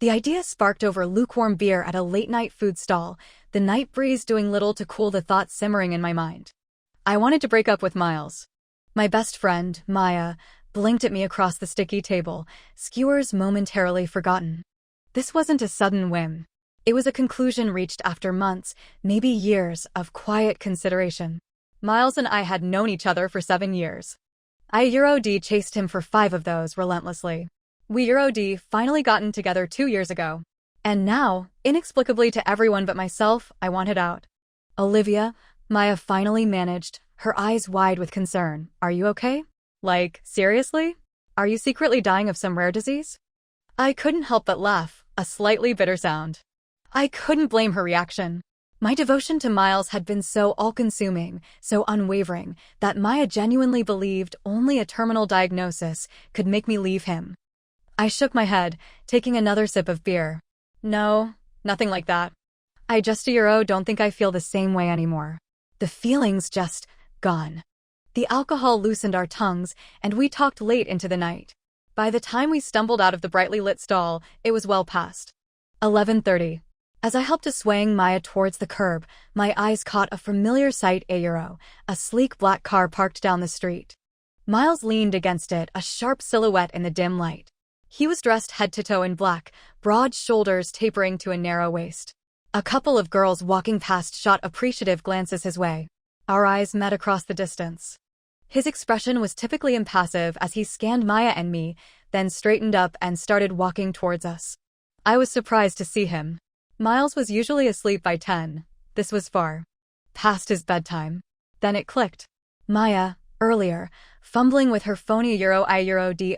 The idea sparked over lukewarm beer at a late-night food stall, the night breeze doing little to cool the thoughts simmering in my mind. I wanted to break up with Miles. My best friend, Maya, blinked at me across the sticky table, skewers momentarily forgotten. This wasn't a sudden whim. It was a conclusion reached after months, maybe years, of quiet consideration. Miles and I had known each other for 7 years. I chased him for 5 of those relentlessly. We finally gotten together 2 years ago. And now, inexplicably to everyone but myself, I wanted out. Olivia, Maya finally managed, her eyes wide with concern. Are you okay? Like, seriously? Are you secretly dying of some rare disease? I couldn't help but laugh, a slightly bitter sound. I couldn't blame her reaction. My devotion to Miles had been so all-consuming, so unwavering, that Maya genuinely believed only a terminal diagnosis could make me leave him. I shook my head, taking another sip of beer. No, nothing like that. I just don't think I feel the same way anymore. The feeling's just gone. The alcohol loosened our tongues, and we talked late into the night. By the time we stumbled out of the brightly lit stall, it was well past 11:30. As I helped to swaying Maya towards the curb, my eyes caught a familiar sight: a sleek black car parked down the street. Miles leaned against it, a sharp silhouette in the dim light. He was dressed head to toe in black, broad shoulders tapering to a narrow waist. A couple of girls walking past shot appreciative glances his way. Our eyes met across the distance. His expression was typically impassive as he scanned Maya and me, then straightened up and started walking towards us. I was surprised to see him. Miles was usually asleep by 10. This was far past his bedtime. Then it clicked. Maya, earlier, fumbling with her phone, I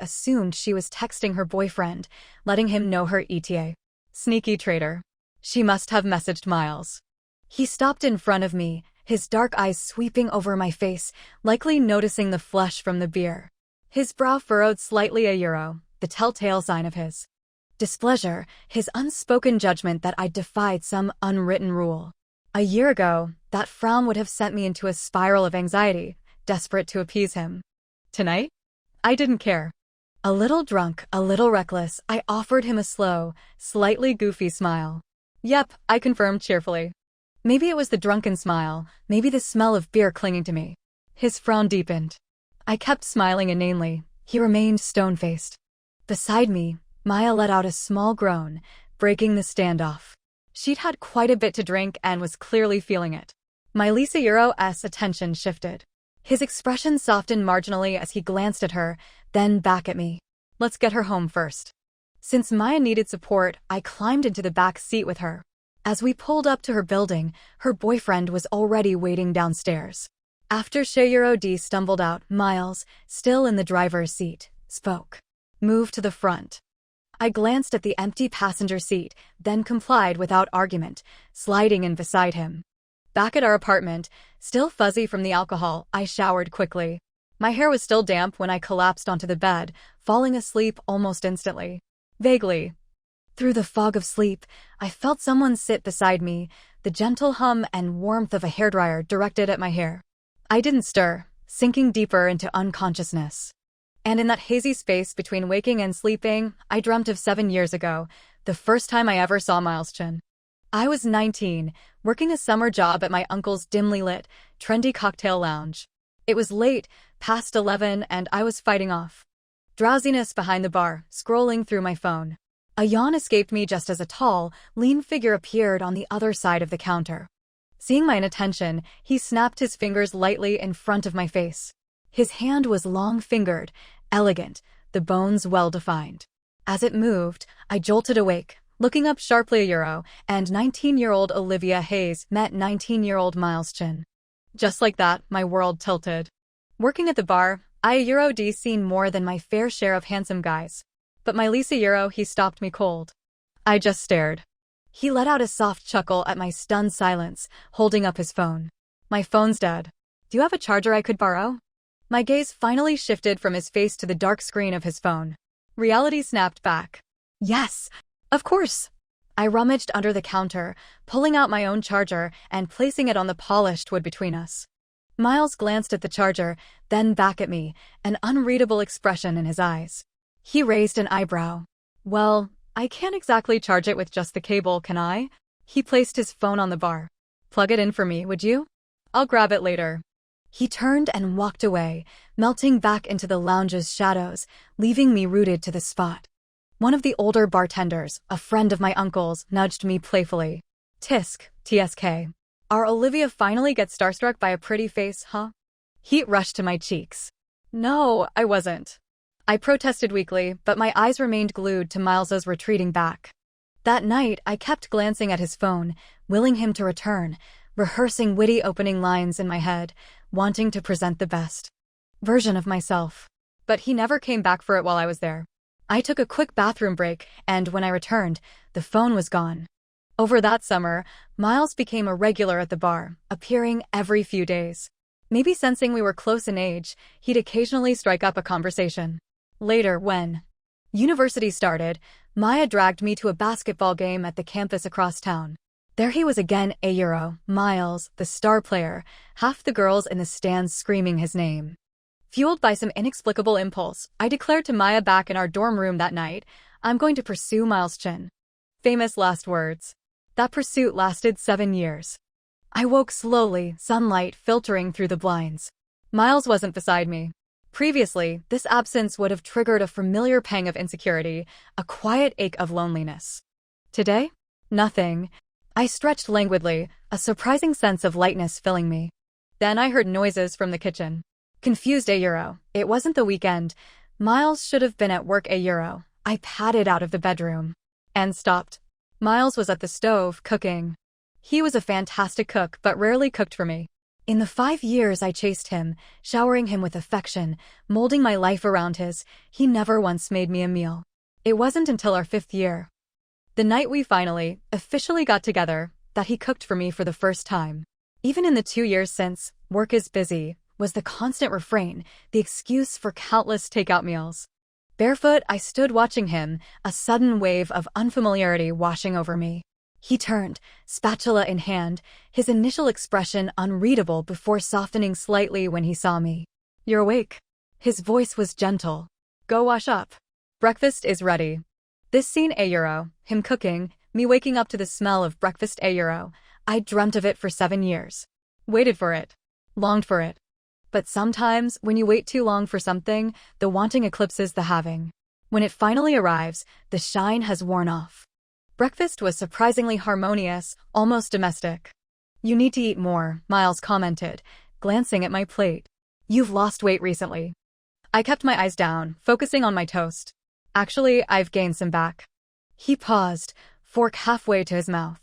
assumed she was texting her boyfriend, letting him know her ETA. Sneaky traitor. She must have messaged Miles. He stopped in front of me, his dark eyes sweeping over my face, likely noticing the flush from the beer. His brow furrowed slightly, the telltale sign of his displeasure, his unspoken judgment that I'd defied some unwritten rule. A year ago, that frown would have sent me into a spiral of anxiety, desperate to appease him. Tonight? I didn't care. A little drunk, a little reckless, I offered him a slow, slightly goofy smile. Yep, I confirmed cheerfully. Maybe it was the drunken smile, maybe the smell of beer clinging to me. His frown deepened. I kept smiling inanely. He remained stone-faced. Beside me, Maya let out a small groan, breaking the standoff. She'd had quite a bit to drink and was clearly feeling it. My Lisa's attention shifted. His expression softened marginally as he glanced at her, then back at me. Let's get her home first. Since Maya needed support, I climbed into the back seat with her. As we pulled up to her building, her boyfriend was already waiting downstairs. After stumbled out, Miles, still in the driver's seat, spoke. Move to the front. I glanced at the empty passenger seat, then complied without argument, sliding in beside him. Back at our apartment, still fuzzy from the alcohol, I showered quickly. My hair was still damp when I collapsed onto the bed, falling asleep almost instantly. Vaguely. Through the fog of sleep, I felt someone sit beside me, the gentle hum and warmth of a hairdryer directed at my hair. I didn't stir, sinking deeper into unconsciousness. And in that hazy space between waking and sleeping, I dreamt of 7 years ago, the first time I ever saw Miles Chin. I was 19, working a summer job at my uncle's dimly lit, trendy cocktail lounge. It was late, past 11, and I was fighting off drowsiness behind the bar, scrolling through my phone. A yawn escaped me just as a tall, lean figure appeared on the other side of the counter. Seeing my inattention, he snapped his fingers lightly in front of my face. His hand was long-fingered, elegant, the bones well-defined. As it moved, I jolted awake, looking up sharply, and 19-year-old Olivia Hayes met 19-year-old Miles Chin. Just like that, my world tilted. Working at the bar, I seen more than my fair share of handsome guys. But my Lisa, he stopped me cold. I just stared. He let out a soft chuckle at my stunned silence, holding up his phone. My phone's dead. Do you have a charger I could borrow? My gaze finally shifted from his face to the dark screen of his phone. Reality snapped back. Yes, of course. I rummaged under the counter, pulling out my own charger and placing it on the polished wood between us. Miles glanced at the charger, then back at me, an unreadable expression in his eyes. He raised an eyebrow. Well, I can't exactly charge it with just the cable, can I? He placed his phone on the bar. Plug it in for me, would you? I'll grab it later. He turned and walked away, melting back into the lounge's shadows, leaving me rooted to the spot. One of the older bartenders, a friend of my uncle's, nudged me playfully. Tisk, TSK. Our Olivia finally gets starstruck by a pretty face, huh? Heat rushed to my cheeks. No, I wasn't. I protested weakly, but my eyes remained glued to Miles's retreating back. That night, I kept glancing at his phone, willing him to return, rehearsing witty opening lines in my head, wanting to present the best version of myself. But he never came back for it while I was there. I took a quick bathroom break, and when I returned, the phone was gone. Over that summer, Miles became a regular at the bar, appearing every few days. Maybe sensing we were close in age, he'd occasionally strike up a conversation. Later, when university started, Maya dragged me to a basketball game at the campus across town. There he was again, Miles, the star player, half the girls in the stands screaming his name. Fueled by some inexplicable impulse, I declared to Maya back in our dorm room that night, I'm going to pursue Miles Chin. Famous last words. That pursuit lasted 7 years. I woke slowly, sunlight filtering through the blinds. Miles wasn't beside me. Previously, this absence would have triggered a familiar pang of insecurity, a quiet ache of loneliness. Today? Nothing. I stretched languidly, a surprising sense of lightness filling me. Then I heard noises from the kitchen. Confused, It wasn't the weekend. Miles should have been at work, I padded out of the bedroom. And stopped. Miles was at the stove, cooking. He was a fantastic cook, but rarely cooked for me. In the 5 years I chased him, showering him with affection, molding my life around his, he never once made me a meal. It wasn't until our 5th year, the night we finally, officially got together, that he cooked for me for the first time. Even in the 2 years since, work is busy, was the constant refrain, the excuse for countless takeout meals. Barefoot, I stood watching him, a sudden wave of unfamiliarity washing over me. He turned, spatula in hand, his initial expression unreadable before softening slightly when he saw me. You're awake. His voice was gentle. Go wash up. Breakfast is ready. This scene, him cooking, me waking up to the smell of breakfast, I dreamt of it for 7 years. Waited for it. Longed for it. But sometimes, when you wait too long for something, the wanting eclipses the having. When it finally arrives, the shine has worn off. Breakfast was surprisingly harmonious, almost domestic. You need to eat more, Miles commented, glancing at my plate. You've lost weight recently. I kept my eyes down, focusing on my toast. Actually, I've gained some back. He paused, fork halfway to his mouth.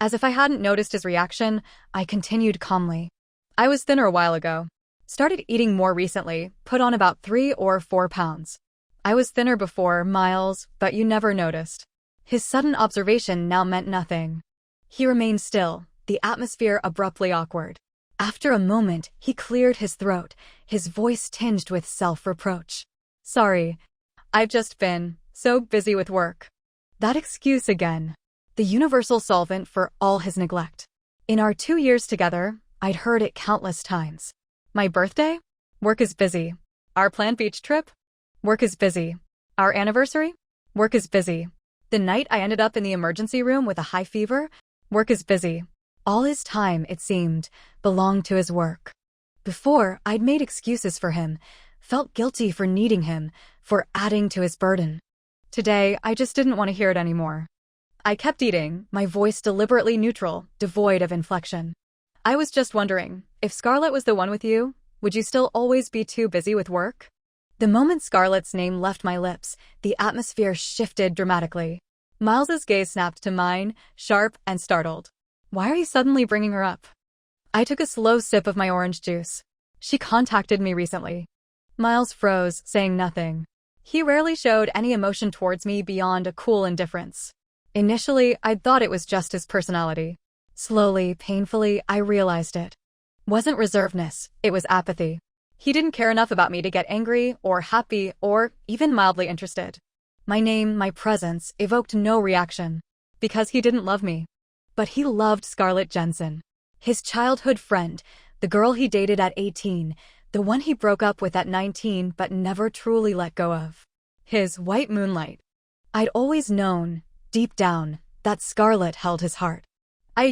As if I hadn't noticed his reaction, I continued calmly. I was thinner a while ago. Started eating more recently, put on about 3 or 4 pounds. I was thinner before, Miles, but you never noticed. His sudden observation now meant nothing. He remained still, the atmosphere abruptly awkward. After a moment, he cleared his throat, his voice tinged with self-reproach. Sorry. I've just been so busy with work. That excuse again. The universal solvent for all his neglect. In our 2 years together, I'd heard it countless times. My birthday? Work is busy. Our planned beach trip? Work is busy. Our anniversary? Work is busy. The night I ended up in the emergency room with a high fever? Work is busy. All his time, it seemed, belonged to his work. Before, I'd made excuses for him, felt guilty for needing him, for adding to his burden. Today, I just didn't want to hear it anymore. I kept eating, my voice deliberately neutral, devoid of inflection. I was just wondering, if Scarlett was the one with you, would you still always be too busy with work? The moment Scarlett's name left my lips, the atmosphere shifted dramatically. Miles's gaze snapped to mine, sharp and startled. Why are you suddenly bringing her up? I took a slow sip of my orange juice. She contacted me recently. Miles froze, saying nothing. He rarely showed any emotion towards me beyond a cool indifference. Initially, I'd thought it was just his personality. Slowly, painfully, I realized it. Wasn't reservedness, it was apathy. He didn't care enough about me to get angry, or happy, or even mildly interested. My name, my presence, evoked no reaction. Because he didn't love me. But he loved Scarlett Jensen. His childhood friend, the girl he dated at 18, the one he broke up with at 19 but never truly let go of. His white moonlight. I'd always known, deep down, that Scarlett held his heart. I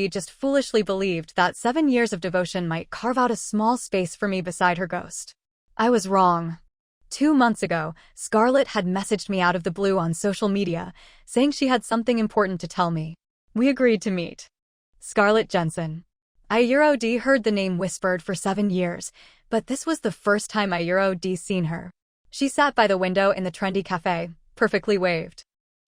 just foolishly believed that 7 years of devotion might carve out a small space for me beside her ghost. I was wrong. 2 months ago, Scarlett had messaged me out of the blue on social media, saying she had something important to tell me. We agreed to meet. Scarlett Jensen. I heard the name whispered for 7 years, but this was the first time I seen her. She sat by the window in the trendy cafe, perfectly waved.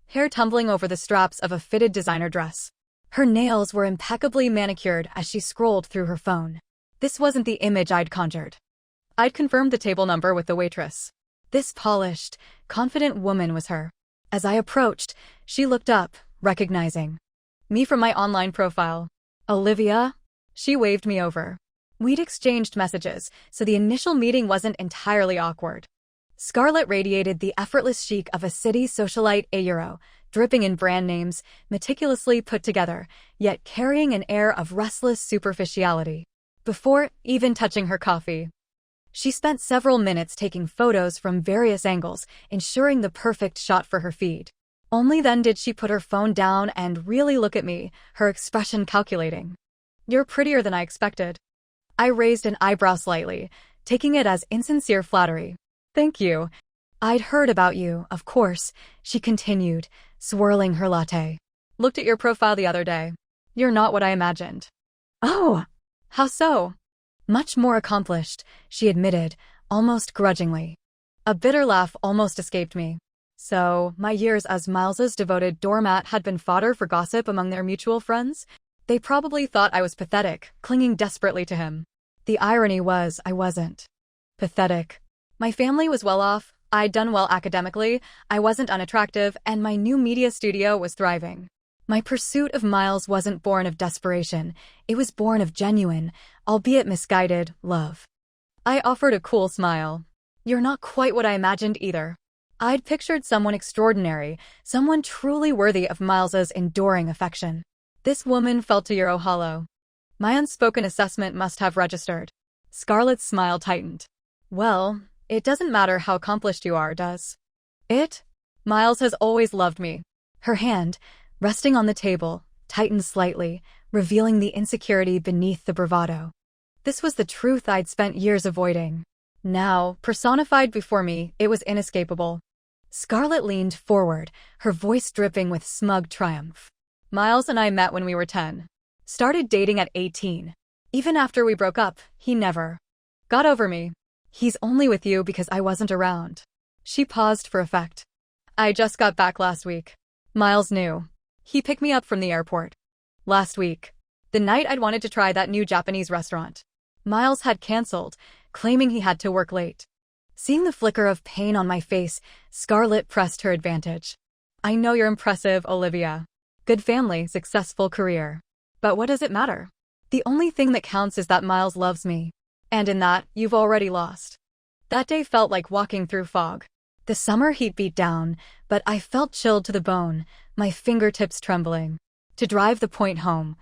Hair tumbling over the straps of a fitted designer dress. Her nails were impeccably manicured as she scrolled through her phone. This wasn't the image I'd conjured. I'd confirmed the table number with the waitress. This polished, confident woman was her. As I approached, she looked up, recognizing me from my online profile. Olivia? She waved me over. We'd exchanged messages, so the initial meeting wasn't entirely awkward. Scarlett radiated the effortless chic of a city socialite dripping in brand names, meticulously put together, yet carrying an air of restless superficiality. Before even touching her coffee, she spent several minutes taking photos from various angles, ensuring the perfect shot for her feed. Only then did she put her phone down and really look at me, her expression calculating. You're prettier than I expected. I raised an eyebrow slightly, taking it as insincere flattery. Thank you. I'd heard about you, of course, she continued, swirling her latte. Looked at your profile the other day. You're not what I imagined. Oh, how so? Much more accomplished, she admitted, almost grudgingly. A bitter laugh almost escaped me. So, my years as Miles's devoted doormat had been fodder for gossip among their mutual friends? They probably thought I was pathetic, clinging desperately to him. The irony was I wasn't pathetic. My family was well off, I'd done well academically, I wasn't unattractive, and my new media studio was thriving. My pursuit of Miles wasn't born of desperation, it was born of genuine, albeit misguided, love. I offered a cool smile. You're not quite what I imagined either. I'd pictured someone extraordinary, someone truly worthy of Miles's enduring affection. This woman felt to Euro hollow. My unspoken assessment must have registered. Scarlett's smile tightened. Well, it doesn't matter how accomplished you are, does it? Miles has always loved me. Her hand, resting on the table, tightened slightly, revealing the insecurity beneath the bravado. This was the truth I'd spent years avoiding. Now, personified before me, it was inescapable. Scarlett leaned forward, her voice dripping with smug triumph. Miles and I met when we were 10. Started dating at 18. Even after we broke up, he never got over me. He's only with you because I wasn't around. She paused for effect. I just got back last week. Miles knew. He picked me up from the airport. Last week. The night I'd wanted to try that new Japanese restaurant. Miles had canceled, claiming he had to work late. Seeing the flicker of pain on my face, Scarlett pressed her advantage. I know you're impressive, Olivia. Good family, successful career. But what does it matter? The only thing that counts is that Miles loves me. And in that, you've already lost. That day felt like walking through fog. The summer heat beat down, but I felt chilled to the bone, my fingertips trembling. To drive the point home,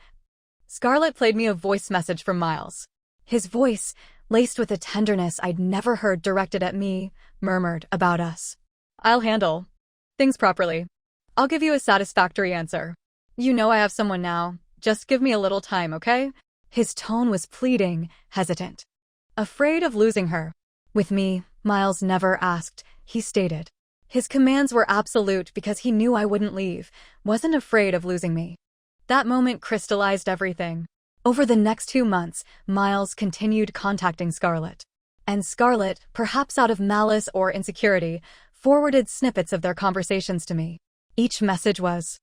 Scarlett played me a voice message from Miles. His voice, laced with a tenderness I'd never heard directed at me, murmured about us. I'll handle things properly. I'll give you a satisfactory answer. You know I have someone now. Just give me a little time, okay? His tone was pleading, hesitant. Afraid of losing her. With me, Miles never asked, he stated. His commands were absolute because he knew I wouldn't leave, wasn't afraid of losing me. That moment crystallized everything. Over the next 2 months, Miles continued contacting Scarlett. And Scarlett, perhaps out of malice or insecurity, forwarded snippets of their conversations to me. Each message was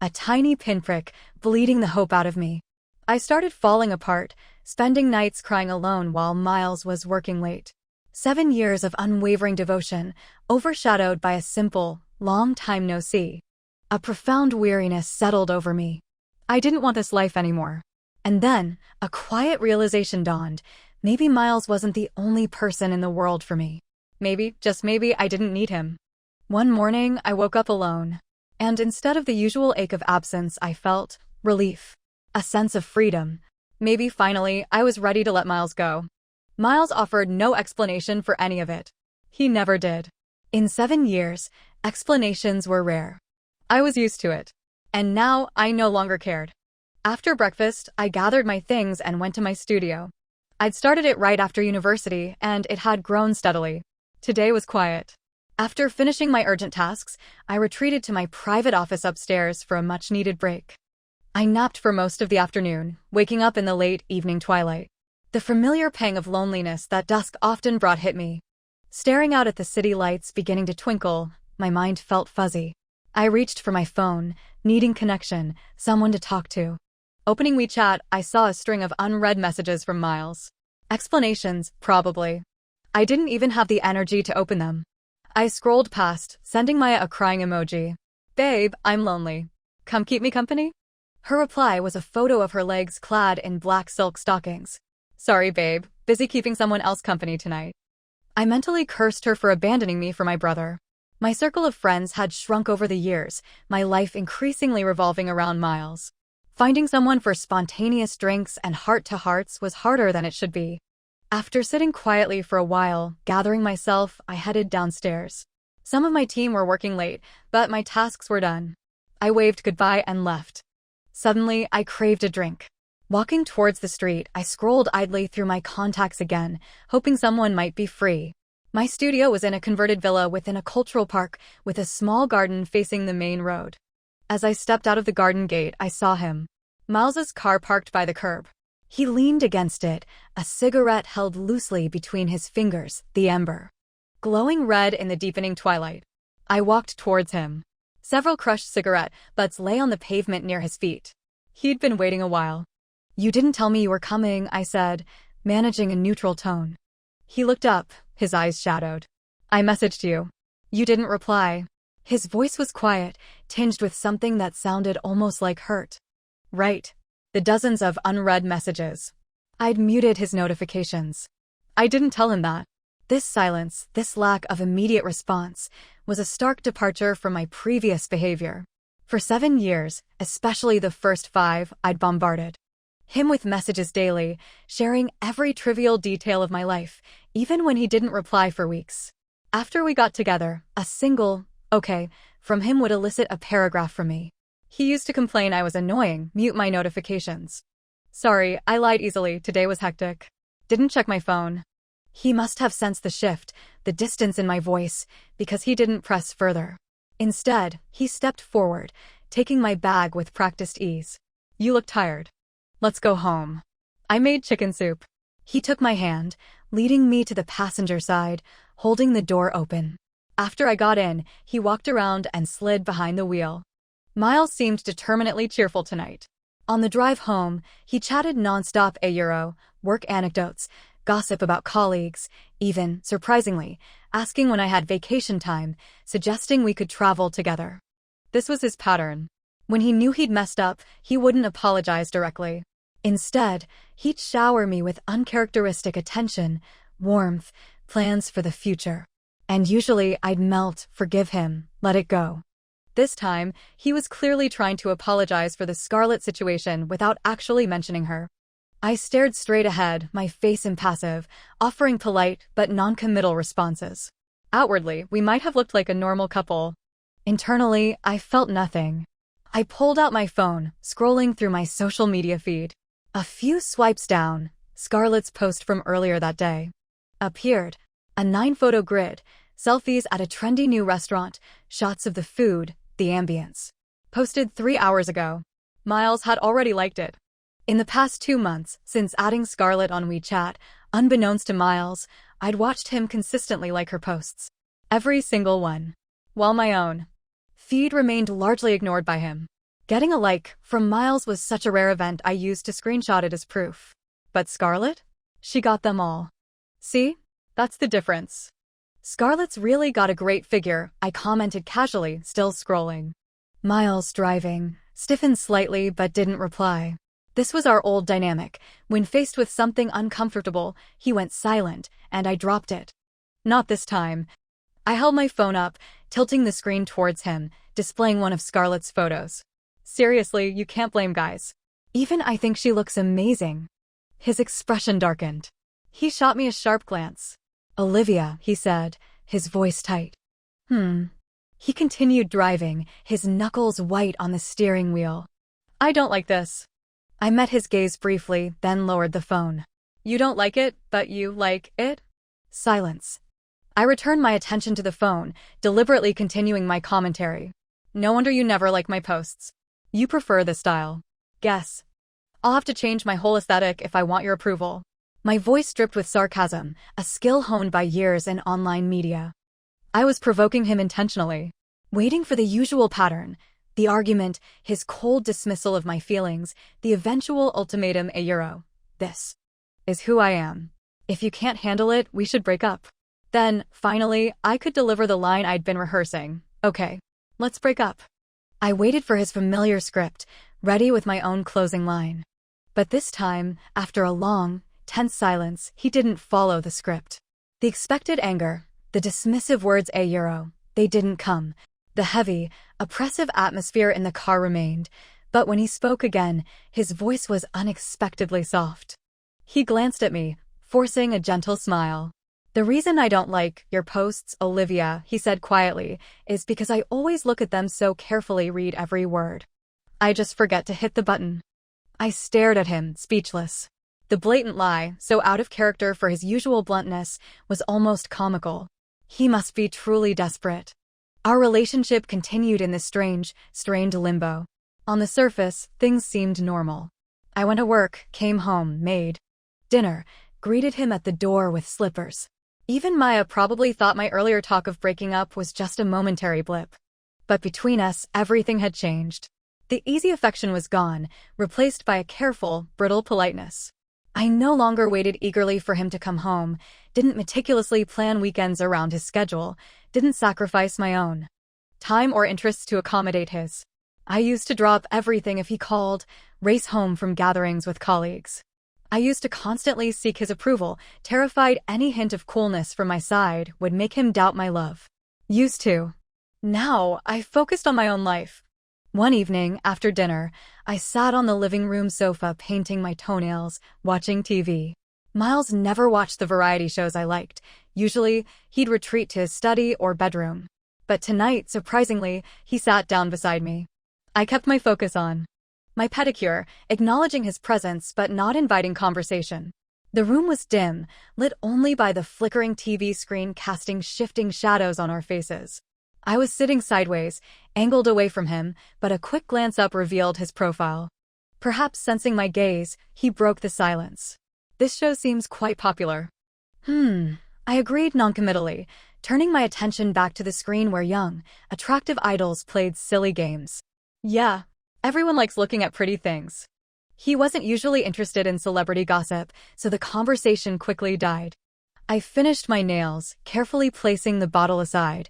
a tiny pinprick, bleeding the hope out of me. I started falling apart, spending nights crying alone while Miles was working late. 7 years of unwavering devotion, overshadowed by a simple, long time no see. A profound weariness settled over me. I didn't want this life anymore. And then, a quiet realization dawned. Maybe Miles wasn't the only person in the world for me. Maybe, just maybe, I didn't need him. One morning, I woke up alone. And instead of the usual ache of absence, I felt relief. A sense of freedom. Maybe finally, I was ready to let Miles go. Miles offered no explanation for any of it. He never did. In 7 years, Explanations were rare. I was used to it. And now I no longer cared. After breakfast, I gathered my things and went to my studio. I'd started it right after university, and it had grown steadily. Today was quiet. After finishing my urgent tasks, I retreated to my private office upstairs for a much-needed break. I napped for most of the afternoon, waking up in the late evening twilight. The familiar pang of loneliness that dusk often brought hit me. Staring out at the city lights beginning to twinkle, my mind felt fuzzy. I reached for my phone, needing connection, someone to talk to. Opening WeChat, I saw a string of unread messages from Miles. Explanations, probably. I didn't even have the energy to open them. I scrolled past, sending Maya a crying emoji. "Babe, I'm lonely. Come keep me company?" Her reply was a photo of her legs clad in black silk stockings. "Sorry, babe, busy keeping someone else company tonight." I mentally cursed her for abandoning me for my brother. My circle of friends had shrunk over the years, my life increasingly revolving around Miles. Finding someone for spontaneous drinks and heart-to-hearts was harder than it should be. After sitting quietly for a while, gathering myself, I headed downstairs. Some of my team were working late, but my tasks were done. I waved goodbye and left. Suddenly, I craved a drink. Walking towards the street, I scrolled idly through my contacts again, hoping someone might be free. My studio was in a converted villa within a cultural park with a small garden facing the main road. As I stepped out of the garden gate, I saw him. Miles's car parked by the curb. He leaned against it, a cigarette held loosely between his fingers, the ember glowing red in the deepening twilight. I walked towards him. Several crushed cigarette butts lay on the pavement near his feet. He'd been waiting a while. "You didn't tell me you were coming," I said, managing a neutral tone. He looked up, his eyes shadowed. "I messaged you. You didn't reply." His voice was quiet, tinged with something that sounded almost like hurt. Right. The dozens of unread messages. I'd muted his notifications. I didn't tell him that. This silence, this lack of immediate response, was a stark departure from my previous behavior. For 7 years, especially the first 5, I'd bombarded him with messages daily, sharing every trivial detail of my life, even when he didn't reply for weeks. After we got together, a single "okay" from him would elicit a paragraph from me. He used to complain I was annoying, mute my notifications. Sorry, I lied easily, today was hectic. Didn't check my phone. He must have sensed the shift, the distance in my voice, because he didn't press further. Instead, he stepped forward, taking my bag with practiced ease. "You look tired. Let's go home. I made chicken soup." He took my hand, leading me to the passenger side, holding the door open. After I got in, he walked around and slid behind the wheel. Miles seemed determinedly cheerful tonight. On the drive home, he chatted nonstop work anecdotes, gossip about colleagues, even, surprisingly, asking when I had vacation time, suggesting we could travel together. This was his pattern. When he knew he'd messed up, he wouldn't apologize directly. Instead, he'd shower me with uncharacteristic attention, warmth, plans for the future. And usually I'd melt, forgive him, let it go. This time, he was clearly trying to apologize for the Scarlett situation without actually mentioning her. I stared straight ahead, my face impassive, offering polite but non-committal responses. Outwardly, we might have looked like a normal couple. Internally, I felt nothing. I pulled out my phone, scrolling through my social media feed. A few swipes down, Scarlett's post from earlier that day appeared. A 9-photo grid, selfies at a trendy new restaurant, shots of the food, the ambience. Posted 3 hours ago. Miles had already liked it. In the past 2 months, since adding Scarlett on WeChat, unbeknownst to Miles, I'd watched him consistently like her posts. Every single one. While my own feed remained largely ignored by him. Getting a like from Miles was such a rare event I used to screenshot it as proof. But Scarlett? She got them all. See? That's the difference. Scarlett's really got a great figure, I commented casually, still scrolling. Miles, driving, stiffened slightly but didn't reply. This was our old dynamic. When faced with something uncomfortable, he went silent, and I dropped it. Not this time. I held my phone up, tilting the screen towards him, displaying one of Scarlett's photos. Seriously, you can't blame guys. Even I think she looks amazing. His expression darkened. He shot me a sharp glance. "Olivia," he said, his voice tight. He continued driving, his knuckles white on the steering wheel. I don't like this. I met his gaze briefly, then lowered the phone. You don't like it, but you like it? Silence. I returned my attention to the phone, deliberately continuing my commentary. No wonder you never like my posts. You prefer this style. Guess. I'll have to change my whole aesthetic if I want your approval. My voice dripped with sarcasm, a skill honed by years in online media. I was provoking him intentionally, waiting for the usual pattern. The argument, his cold dismissal of my feelings, the eventual ultimatum a euro. This is who I am. If you can't handle it, we should break up. Then, finally, I could deliver the line I'd been rehearsing. Okay, let's break up. I waited for his familiar script, ready with my own closing line. But this time, after a long, tense silence, he didn't follow the script. The expected anger, the dismissive words a euro, they didn't come. The heavy, oppressive atmosphere in the car remained, but when he spoke again, his voice was unexpectedly soft. He glanced at me, forcing a gentle smile. The reason I don't like your posts, Olivia, he said quietly, is because I always look at them so carefully, read every word. I just forget to hit the button. I stared at him, speechless. The blatant lie, so out of character for his usual bluntness, was almost comical. He must be truly desperate. Our relationship continued in this strange, strained limbo. On the surface, things seemed normal. I went to work, came home, made dinner, greeted him at the door with slippers. Even Maya probably thought my earlier talk of breaking up was just a momentary blip. But between us, everything had changed. The easy affection was gone, replaced by a careful, brittle politeness. I no longer waited eagerly for him to come home, didn't meticulously plan weekends around his schedule, didn't sacrifice my own time or interests to accommodate his. I used to drop everything if he called, race home from gatherings with colleagues. I used to constantly seek his approval, terrified any hint of coolness from my side would make him doubt my love. Used to. Now, I focused on my own life. One evening, after dinner, I sat on the living room sofa painting my toenails, watching TV. Miles never watched the variety shows I liked. Usually, he'd retreat to his study or bedroom. But tonight, surprisingly, he sat down beside me. I kept my focus on my pedicure, acknowledging his presence but not inviting conversation. The room was dim, lit only by the flickering TV screen casting shifting shadows on our faces. I was sitting sideways, angled away from him, but a quick glance up revealed his profile. Perhaps sensing my gaze, he broke the silence. This show seems quite popular. I agreed noncommittally, turning my attention back to the screen where young, attractive idols played silly games. Yeah, everyone likes looking at pretty things. He wasn't usually interested in celebrity gossip, so the conversation quickly died. I finished my nails, carefully placing the bottle aside,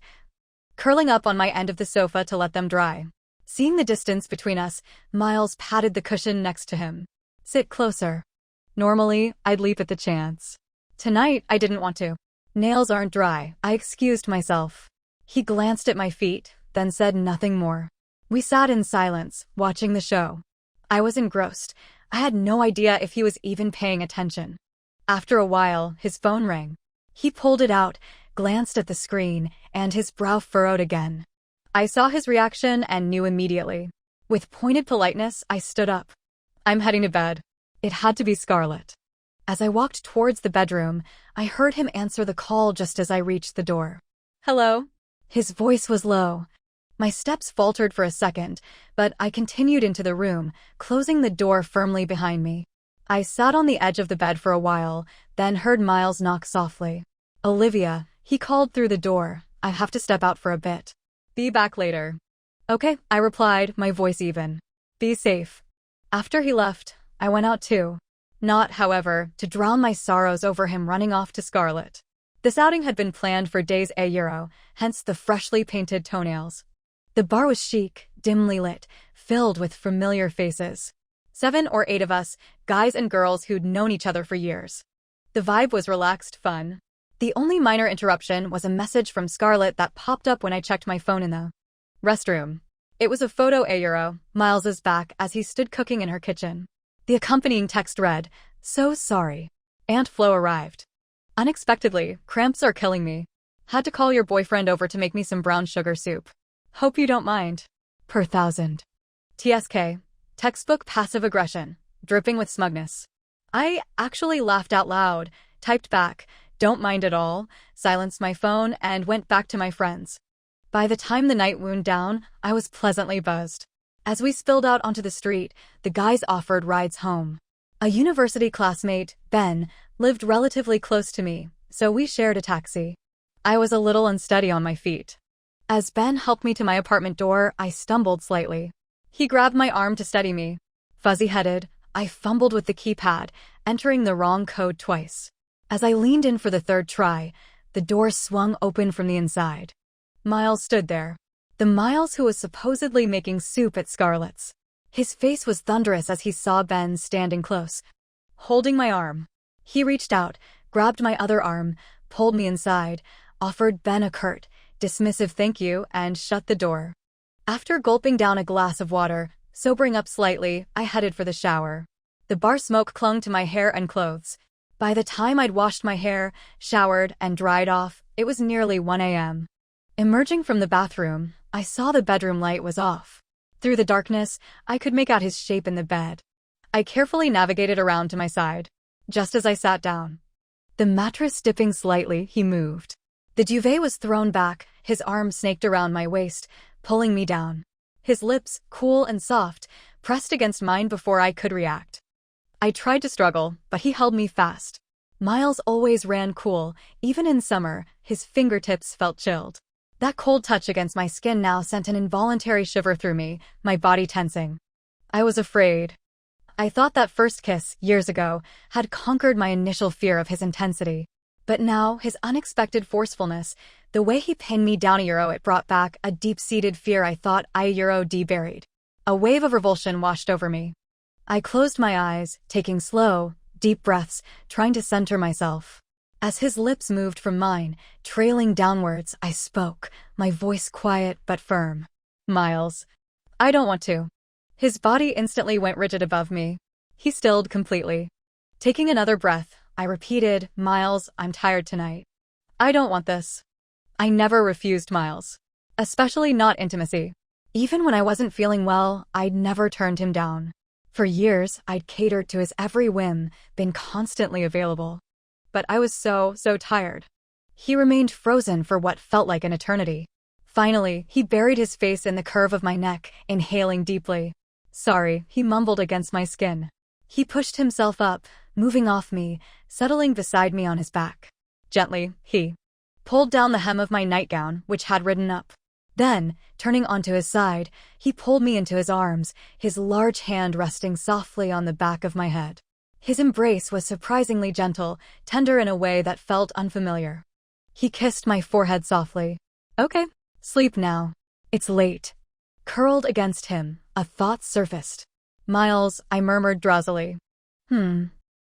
curling up on my end of the sofa to let them dry. Seeing the distance between us, Miles patted the cushion next to him. Sit closer. Normally, I'd leap at the chance. Tonight, I didn't want to. Nails aren't dry, I excused myself. He glanced at my feet, then said nothing more. We sat in silence, watching the show. I was engrossed. I had no idea if he was even paying attention. After a while, his phone rang. He pulled it out, glanced at the screen, and his brow furrowed again. I saw his reaction and knew immediately. With pointed politeness, I stood up. I'm heading to bed. It had to be Scarlett. As I walked towards the bedroom, I heard him answer the call just as I reached the door. Hello? His voice was low. My steps faltered for a second, but I continued into the room, closing the door firmly behind me. I sat on the edge of the bed for a while, then heard Miles knock softly. Olivia, he called through the door. I have to step out for a bit. Be back later. Okay, I replied, my voice even. Be safe. After he left, I went out too. Not, however, to drown my sorrows over him running off to Scarlett. This outing had been planned for days a euro, hence the freshly painted toenails. The bar was chic, dimly lit, filled with familiar faces. 7 or 8 of us, guys and girls who'd known each other for years. The vibe was relaxed fun. The only minor interruption was a message from Scarlett that popped up when I checked my phone in the restroom. It was a photo a euro, Miles's back as he stood cooking in her kitchen. The accompanying text read, "So sorry. Aunt Flo arrived. Unexpectedly, cramps are killing me. Had to call your boyfriend over to make me some brown sugar soup. Hope you don't mind. Per thousand. TSK. Textbook passive aggression. Dripping with smugness. I actually laughed out loud, typed back, "Don't mind at all," silenced my phone, and went back to my friends. By the time the night wound down, I was pleasantly buzzed. As we spilled out onto the street, the guys offered rides home. A university classmate, Ben, lived relatively close to me, so we shared a taxi. I was a little unsteady on my feet. As Ben helped me to my apartment door, I stumbled slightly. He grabbed my arm to steady me. Fuzzy-headed, I fumbled with the keypad, entering the wrong code twice. As I leaned in for the third try, the door swung open from the inside. Miles stood there. The Miles who was supposedly making soup at Scarlett's. His face was thunderous as he saw Ben standing close, holding my arm. He reached out, grabbed my other arm, pulled me inside, offered Ben a curt, dismissive thank you, and shut the door. After gulping down a glass of water, sobering up slightly, I headed for the shower. The bar smoke clung to my hair and clothes. By the time I'd washed my hair, showered, and dried off, it was nearly 1 a.m. Emerging from the bathroom, I saw the bedroom light was off. Through the darkness, I could make out his shape in the bed. I carefully navigated around to my side. Just as I sat down, the mattress dipping slightly, he moved. The duvet was thrown back, his arm snaked around my waist, pulling me down. His lips, cool and soft, pressed against mine before I could react. I tried to struggle, but he held me fast. Miles always ran cool, even in summer, his fingertips felt chilled. That cold touch against my skin now sent an involuntary shiver through me, my body tensing. I was afraid. I thought that first kiss, years ago, had conquered my initial fear of his intensity. But now, his unexpected forcefulness, the way he pinned me down it brought back a deep-seated fear I thought I buried. A wave of revulsion washed over me. I closed my eyes, taking slow, deep breaths, trying to center myself. As his lips moved from mine, trailing downwards, I spoke, my voice quiet but firm. "Miles, I don't want to." His body instantly went rigid above me. He stilled completely. Taking another breath, I repeated, "Miles, I'm tired tonight. I don't want this." I never refused Miles. Especially not intimacy. Even when I wasn't feeling well, I'd never turned him down. For years, I'd catered to his every whim, been constantly available. But I was so tired. He remained frozen for what felt like an eternity. Finally, he buried his face in the curve of my neck, inhaling deeply. "Sorry," he mumbled against my skin. He pushed himself up, moving off me, settling beside me on his back. Gently, he pulled down the hem of my nightgown, which had ridden up. Then, turning onto his side, he pulled me into his arms, his large hand resting softly on the back of my head. His embrace was surprisingly gentle, tender in a way that felt unfamiliar. He kissed my forehead softly. "Okay, sleep now. It's late." Curled against him, a thought surfaced. "Miles," I murmured drowsily.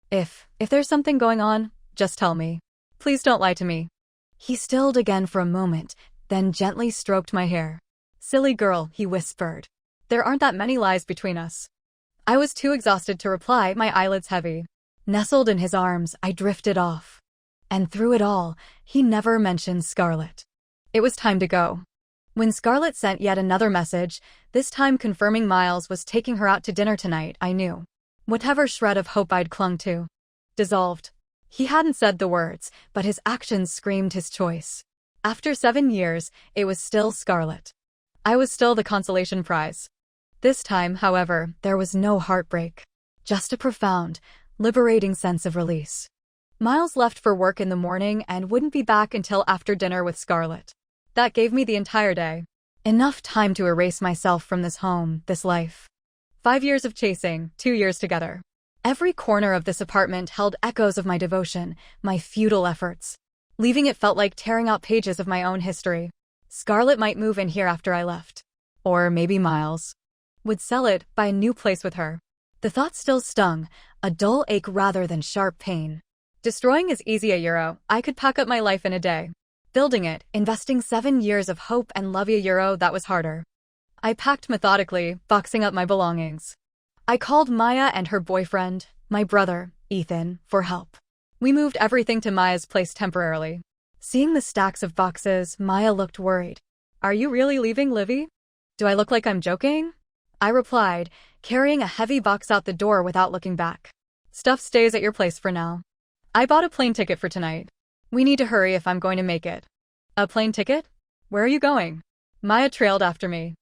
If there's something going on, just tell me. Please don't lie to me." He stilled again for a moment, then gently stroked my hair. "Silly girl," he whispered. "There aren't that many lies between us." I was too exhausted to reply, my eyelids heavy. Nestled in his arms, I drifted off. And through it all, he never mentioned Scarlett. It was time to go. When Scarlett sent yet another message, this time confirming Miles was taking her out to dinner tonight, I knew. Whatever shred of hope I'd clung to dissolved. He hadn't said the words, but his actions screamed his choice. After 7 years, it was still Scarlett. I was still the consolation prize. This time, however, there was no heartbreak. Just a profound, liberating sense of release. Miles left for work in the morning and wouldn't be back until after dinner with Scarlett. That gave me the entire day. Enough time to erase myself from this home, this life. 5 years of chasing, 2 years together. Every corner of this apartment held echoes of my devotion, my futile efforts. Leaving it felt like tearing out pages of my own history. Scarlett might move in here after I left. Or maybe Miles would sell it, buy a new place with her. The thought still stung, a dull ache rather than sharp pain. Destroying is easy €1. I could pack up my life in a day. Building it, investing 7 years of hope and love €1, that was harder. I packed methodically, boxing up my belongings. I called Maya and her boyfriend, my brother, Ethan, for help. We moved everything to Maya's place temporarily. Seeing the stacks of boxes, Maya looked worried. Are you really leaving, Livy? Do I look like I'm joking? I replied, carrying a heavy box out the door without looking back. Stuff stays at your place for now. I bought a plane ticket for tonight. We need to hurry if I'm going to make it. A plane ticket? Where are you going? Maya trailed after me.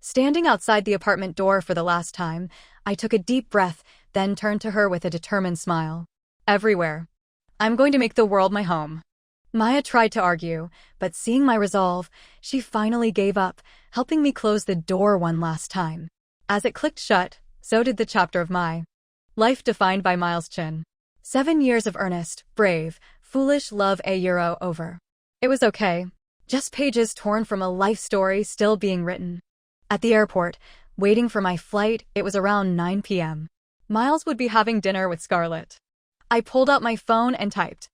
Standing outside the apartment door for the last time, I took a deep breath, then turned to her with a determined smile. Everywhere. I'm going to make the world my home. Maya tried to argue, but seeing my resolve, she finally gave up, helping me close the door one last time. As it clicked shut, so did the chapter of my life defined by Miles Chin. 7 years of earnest, brave, foolish love over. It was okay. Just pages torn from a life story still being written. At the airport, waiting for my flight, it was around 9 p.m. Miles would be having dinner with Scarlett. I pulled out my phone and typed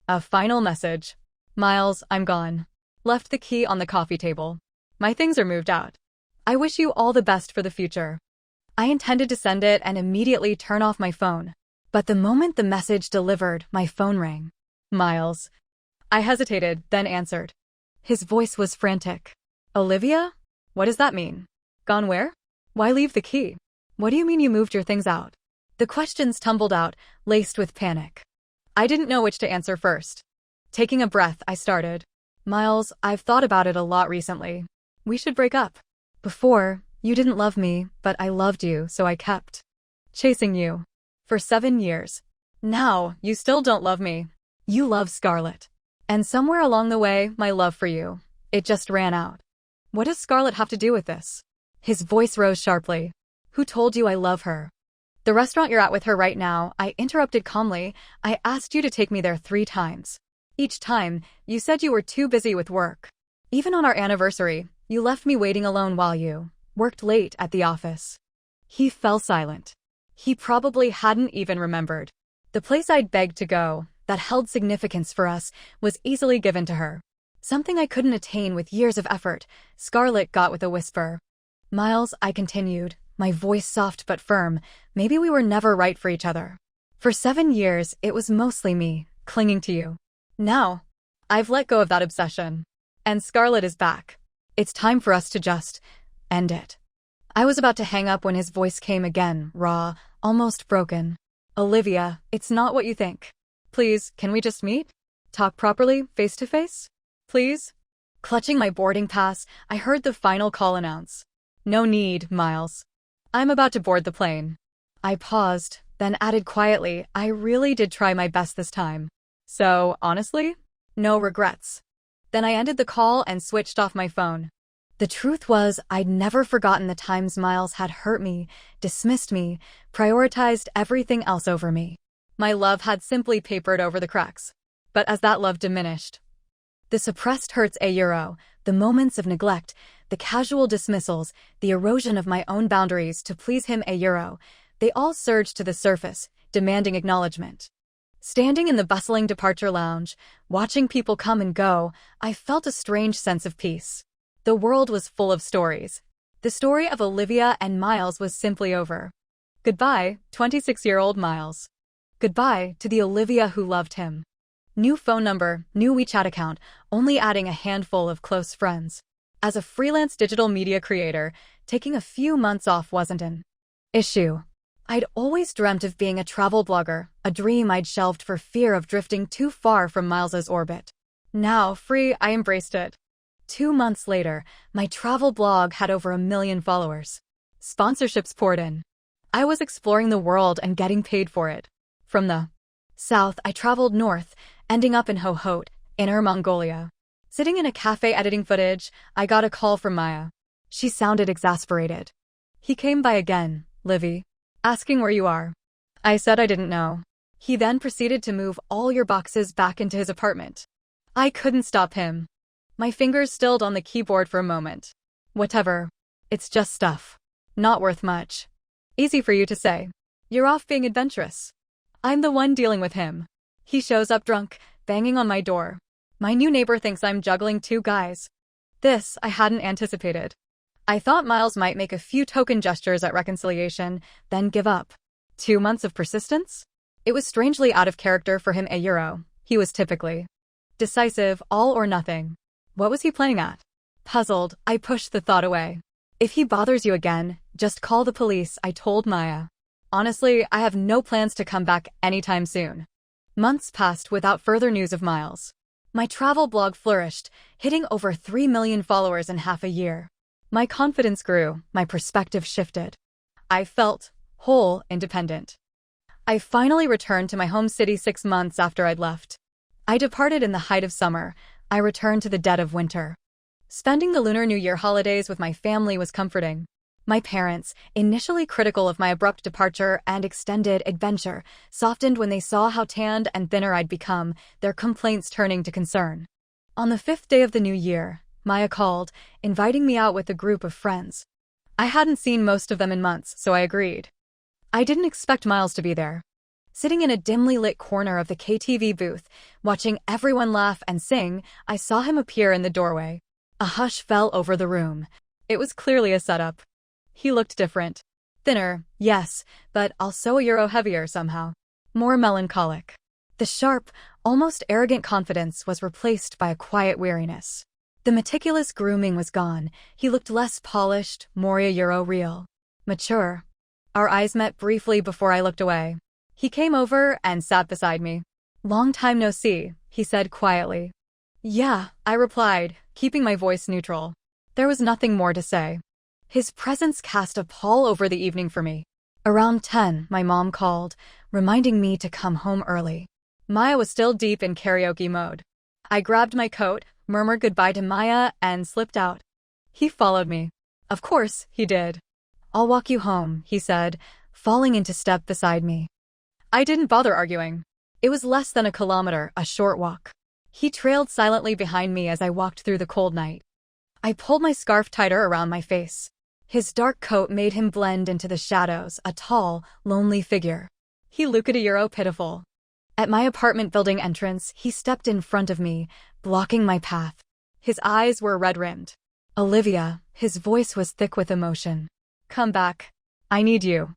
a final message. Miles, I'm gone. Left the key on the coffee table. My things are moved out. I wish you all the best for the future. I intended to send it and immediately turn off my phone. But the moment the message delivered, my phone rang. Miles. I hesitated, then answered. His voice was frantic. Olivia? What does that mean? Gone where? Why leave the key? What do you mean you moved your things out? The questions tumbled out, laced with panic. I didn't know which to answer first. Taking a breath, I started. Miles, I've thought about it a lot recently. We should break up. Before, you didn't love me, but I loved you, so I kept chasing you. For 7 years. Now, you still don't love me. You love Scarlett. And somewhere along the way, my love for you, it just ran out. What does Scarlett have to do with this? His voice rose sharply. Who told you I love her? The restaurant you're at with her right now, I interrupted calmly. I asked you to take me there 3 times. Each time, you said you were too busy with work. Even on our anniversary, you left me waiting alone while you worked late at the office. He fell silent. He probably hadn't even remembered. The place I'd begged to go, that held significance for us, was easily given to her. Something I couldn't attain with years of effort, Scarlett got with a whisper. Miles, I continued, my voice soft but firm, maybe we were never right for each other. For 7 years, it was mostly me, clinging to you. Now, I've let go of that obsession. And Scarlett is back. It's time for us to just end it. I was about to hang up when his voice came again, raw, almost broken. Olivia, it's not what you think. Please, can we just meet? Talk properly, face to face? Please? Clutching my boarding pass, I heard the final call announce. No need, Miles. I'm about to board the plane. I paused, then added quietly, I really did try my best this time. So, honestly, no regrets. Then I ended the call and switched off my phone. The truth was, I'd never forgotten the times Miles had hurt me, dismissed me, prioritized everything else over me. My love had simply papered over the cracks. But as that love diminished, the suppressed hurts the moments of neglect, the casual dismissals, the erosion of my own boundaries to please him they all surged to the surface, demanding acknowledgement. Standing in the bustling departure lounge, watching people come and go, I felt a strange sense of peace. The world was full of stories. The story of Olivia and Miles was simply over. Goodbye, 26-year-old Miles. Goodbye to the Olivia who loved him. New phone number, new WeChat account, only adding a handful of close friends. As a freelance digital media creator, taking a few months off wasn't an issue. I'd always dreamt of being a travel blogger, a dream I'd shelved for fear of drifting too far from Miles's orbit. Now, free, I embraced it. 2 months later, my travel blog had over 1 million followers. Sponsorships poured in. I was exploring the world and getting paid for it. From the south, I traveled north, ending up in Hohhot, Inner Mongolia. Sitting in a cafe editing footage, I got a call from Maya. She sounded exasperated. He came by again, Livy, asking where you are. I said I didn't know. He then proceeded to move all your boxes back into his apartment. I couldn't stop him. My fingers stilled on the keyboard for a moment. Whatever. It's just stuff. Not worth much. Easy for you to say. You're off being adventurous. I'm the one dealing with him. He shows up drunk, banging on my door. My new neighbor thinks I'm juggling 2 guys. This I hadn't anticipated. I thought Miles might make a few token gestures at reconciliation, then give up. 2 months of persistence? It was strangely out of character for him. He was typically Decisive, all or nothing. What was he playing at? Puzzled, I pushed the thought away. If he bothers you again, just call the police, I told Maya. Honestly, I have no plans to come back anytime soon. Months passed without further news of Miles. My travel blog flourished, hitting over 3 million followers in half a year. My confidence grew, my perspective shifted. I felt whole, independent. I finally returned to my home city 6 months after I'd left. I departed in the height of summer. I returned to the dead of winter. Spending the Lunar New Year holidays with my family was comforting. My parents, initially critical of my abrupt departure and extended adventure, softened when they saw how tanned and thinner I'd become, their complaints turning to concern. On the 5th day of the new year, Maya called, inviting me out with a group of friends. I hadn't seen most of them in months, so I agreed. I didn't expect Miles to be there. Sitting in a dimly lit corner of the KTV booth, watching everyone laugh and sing, I saw him appear in the doorway. A hush fell over the room. It was clearly a setup. He looked different. Thinner, yes, but also a euro heavier somehow. More melancholic. The sharp, almost arrogant confidence was replaced by a quiet weariness. The meticulous grooming was gone. He looked less polished, more a euro real. Mature. Our eyes met briefly before I looked away. He came over and sat beside me. Long time no see, he said quietly. Yeah, I replied, keeping my voice neutral. There was nothing more to say. His presence cast a pall over the evening for me. Around 10, my mom called, reminding me to come home early. Maya was still deep in karaoke mode. I grabbed my coat, murmured goodbye to Maya, and slipped out. He followed me. Of course, he did. I'll walk you home, he said, falling into step beside me. I didn't bother arguing. It was less than a kilometer, a short walk. He trailed silently behind me as I walked through the cold night. I pulled my scarf tighter around my face. His dark coat made him blend into the shadows, a tall, lonely figure. He looked at a euro pitiful. At my apartment building entrance, he stepped in front of me, blocking my path. His eyes were red-rimmed. Olivia, his voice was thick with emotion. Come back. I need you.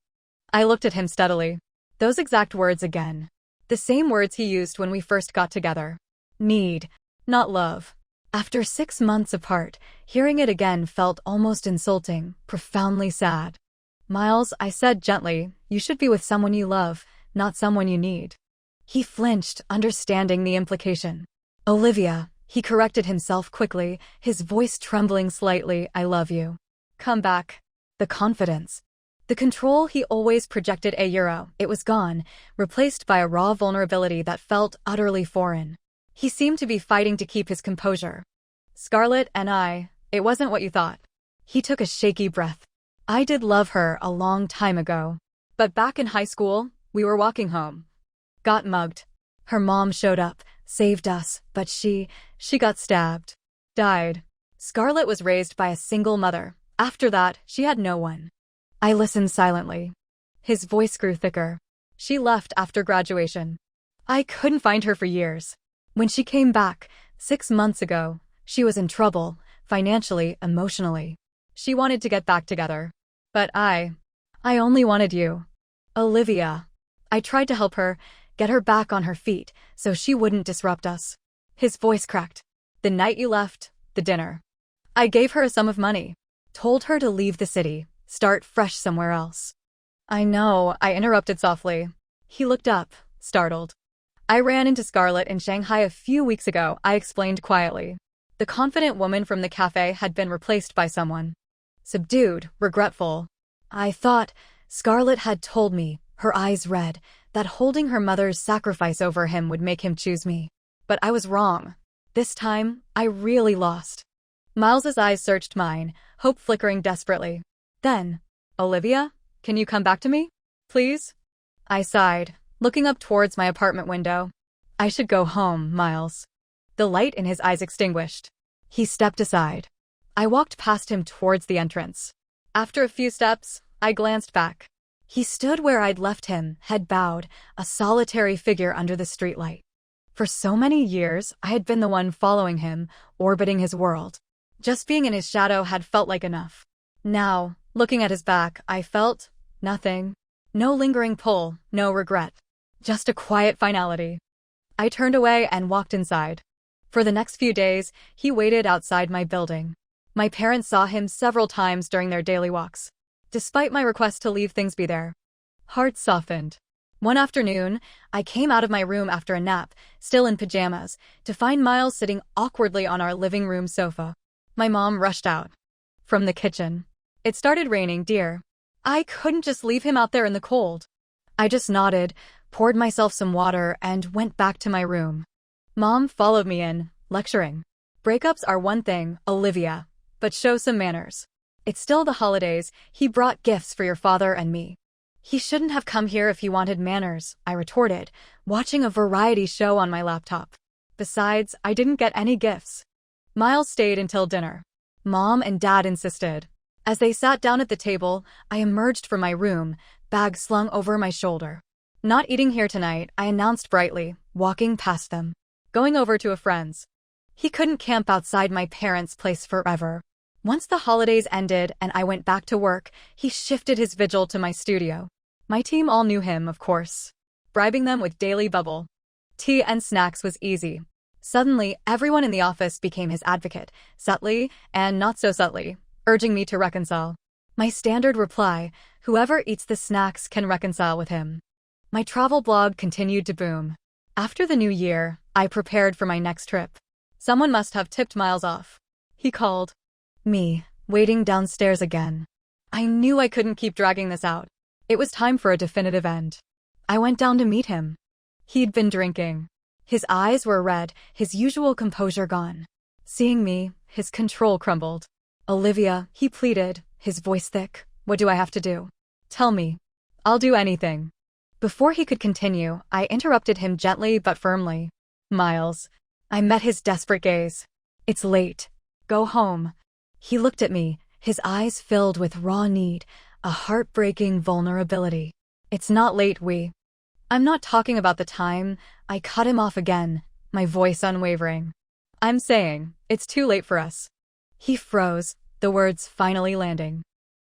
I looked at him steadily. Those exact words again. The same words he used when we first got together. Need, not love. After 6 months apart, hearing it again felt almost insulting, profoundly sad. Miles, I said gently, you should be with someone you love, not someone you need. He flinched, understanding the implication. Olivia, he corrected himself quickly, his voice trembling slightly, I love you. Come back. The confidence. The control he always projected a euro, it was gone, replaced by a raw vulnerability that felt utterly foreign. He seemed to be fighting to keep his composure. Scarlett and I, it wasn't what you thought. He took a shaky breath. I did love her a long time ago. But back in high school, we were walking home. Got mugged. Her mom showed up, saved us, but she got stabbed. Died. Scarlett was raised by a single mother. After that, she had no one. I listened silently. His voice grew thicker. She left after graduation. I couldn't find her for years. When she came back, 6 months ago, she was in trouble, financially, emotionally. She wanted to get back together. But I only wanted you. Olivia. I tried to help her, get her back on her feet, so she wouldn't disrupt us. His voice cracked. The night you left, the dinner. I gave her a sum of money. Told her to leave the city, start fresh somewhere else. I know, I interrupted softly. He looked up, startled. I ran into Scarlett in Shanghai a few weeks ago, I explained quietly. The confident woman from the cafe had been replaced by someone. Subdued, regretful. I thought, Scarlett had told me, her eyes red, that holding her mother's sacrifice over him would make him choose me. But I was wrong. This time, I really lost. Miles's eyes searched mine, hope flickering desperately. Then, Olivia, can you come back to me? Please? I sighed, looking up towards my apartment window. I should go home, Miles. The light in his eyes extinguished. He stepped aside. I walked past him towards the entrance. After a few steps, I glanced back. He stood where I'd left him, head bowed, a solitary figure under the streetlight. For so many years, I had been the one following him, orbiting his world. Just being in his shadow had felt like enough. Now, looking at his back, I felt nothing. No lingering pull, no regret. Just a quiet finality. I turned away and walked inside. For the next few days, he waited outside my building. My parents saw him several times during their daily walks. Despite my request to leave things be there, hearts softened. One afternoon, I came out of my room after a nap, still in pajamas, to find Miles sitting awkwardly on our living room sofa. My mom rushed out from the kitchen. "It started raining, dear." I couldn't just leave him out there in the cold. I just nodded, poured myself some water, and went back to my room. Mom followed me in, lecturing. "Breakups are one thing, Olivia, but show some manners. It's still the holidays. He brought gifts for your father and me." "He shouldn't have come here if he wanted manners," I retorted, watching a variety show on my laptop. "Besides, I didn't get any gifts." Miles stayed until dinner. Mom and Dad insisted. As they sat down at the table, I emerged from my room, bag slung over my shoulder. "Not eating here tonight," I announced brightly, walking past them. "Going over to a friend's." He couldn't camp outside my parents' place forever. Once the holidays ended and I went back to work, he shifted his vigil to my studio. My team all knew him, of course. Bribing them with daily bubble tea and snacks was easy. Suddenly, everyone in the office became his advocate, subtly and not so subtly, urging me to reconcile. My standard reply: whoever eats the snacks can reconcile with him. My travel blog continued to boom. After the new year, I prepared for my next trip. Someone must have tipped Miles off. He called me, waiting downstairs again. I knew I couldn't keep dragging this out. It was time for a definitive end. I went down to meet him. He'd been drinking. His eyes were red, his usual composure gone. Seeing me, his control crumbled. "Olivia," he pleaded, his voice thick, "what do I have to do? Tell me. I'll do anything." Before he could continue, I interrupted him gently but firmly. "Miles." I met his desperate gaze. "It's late. Go home." He looked at me, his eyes filled with raw need, a heartbreaking vulnerability. "It's not late, I'm not talking about the time." I cut him off again, my voice unwavering. "I'm saying, it's too late for us." He froze, the words finally landing.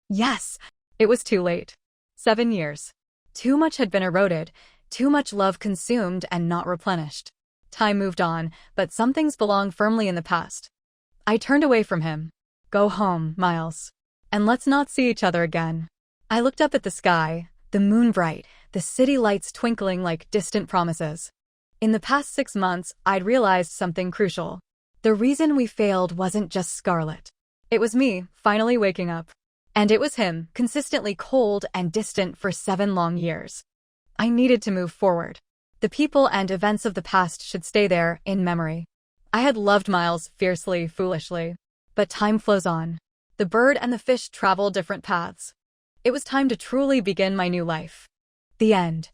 Yes, it was too late. 7 years. Too much had been eroded, too much love consumed and not replenished. Time moved on, but some things belong firmly in the past. I turned away from him. "Go home, Miles. And let's not see each other again." I looked up at the sky, the moon bright, the city lights twinkling like distant promises. In the past 6 months, I'd realized something crucial. The reason we failed wasn't just Scarlett. It was me, finally waking up. And it was him, consistently cold and distant for 7 long years. I needed to move forward. The people and events of the past should stay there, in memory. I had loved Miles fiercely, foolishly. But time flows on. The bird and the fish travel different paths. It was time to truly begin my new life. The end.